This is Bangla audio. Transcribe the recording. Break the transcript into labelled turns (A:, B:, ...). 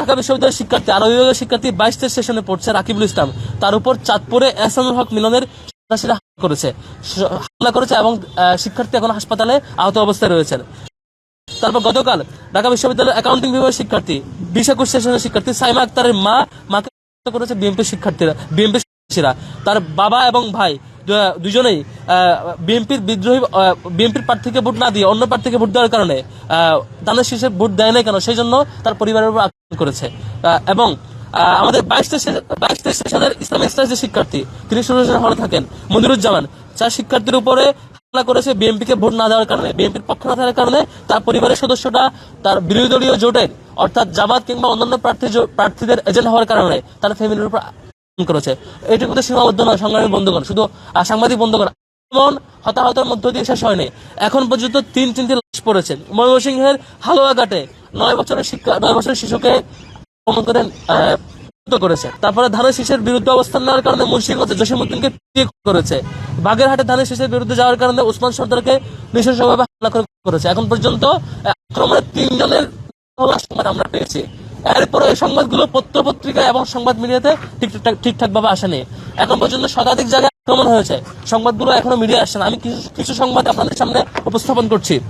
A: ঢাকা বিশ্ববিদ্যালয়ের শিক্ষার্থী আরো বিভাগের শিক্ষার্থী 22 সেশনে পড়ছে রাকিবুল ইসলাম, তার উপর চাঁদপুরে এহসানুল হক মিলনের সন্ত্রাসীরা হামলা করেছে এবং শিক্ষার্থী এখন হাসপাতালে আহত অবস্থায় রয়েছেন। তারপর গতকাল ঢাকা বিশ্ববিদ্যালয়ের অ্যাকাউন্টিং বিভাগের শিক্ষার্থী 20-21 সেশনের শিক্ষার্থী সাইমা আক্তারের মাকে করেছে বিএনপি শিক্ষার্থীরা। তার বাবা এবং ভাই দুজনেই বিএনপির প্রার্থীকে ভোট না দিয়ে অন্য প্রার্থীকে ভোট দেওয়ার কারণে ধানের শীষে ভোট দেয় না কেন সেই জন্য তার পরিবারের উপর আক্রমণ করেছে। এবং আমাদের 22 সেশনের ইসলামিক স্টাডিজের শিক্ষার্থী তিনি সুরেশের হলে থাকেন মনিরুজ্জামান, যার শিক্ষার্থীর উপরে হামলা করেছে বিএনপিকে ভোট না দেওয়ার কারণে, বিএনপির পক্ষ না থাকার কারণে তার পরিবারের সদস্যরা তার বিরোধী দলীয় জোটের অর্থাৎ জামাত কিংবা অন্যান্য প্রার্থীদের এজেন্ট হওয়ার কারণে তার ফ্যামিলির উপর করেছে। এটুকু তো সীমাবদ্ধ নয় সংগ্রামী বন্ধুগণ, শুধু সাংবাদিক বন্ধুগণ, এমন হতাহতের মধ্য দিয়ে শেষ হয়নি। এখন পর্যন্ত তিনটি লাশ পড়েছে। ময়মনসিংহের হালুয়াঘাটে 9 বছরের শিশুকে আক্রমণ করেন করেছে। তারপরে ধানের শীষের বিরুদ্ধে অবস্থান নেওয়ার কারণে মুন্সিগঞ্জে জসিমউদ্দিনকে করেছে। বাগেরহাটে ধানের শীষের বিরুদ্ধে যাওয়ার কারণে ওসমান সর্দারকে নৃশংসভাবে হামলা করেছে। এখন পর্যন্ত আক্রমণের 3 জনের সংবাদ আমরা পেয়েছি। এরপরে এই সংবাদগুলো পত্র-পত্রিকা এবং সংবাদ মিডিয়াতে ঠিকঠাক ভাবে আসেনি। এখন পর্যন্ত শতাধিক জায়গায় আক্রমণ হয়েছে, সংবাদগুলো এখনো মিডিয়া আসছে না। আমি কিছু সংবাদ আপনাদের সামনে উপস্থাপন করছি।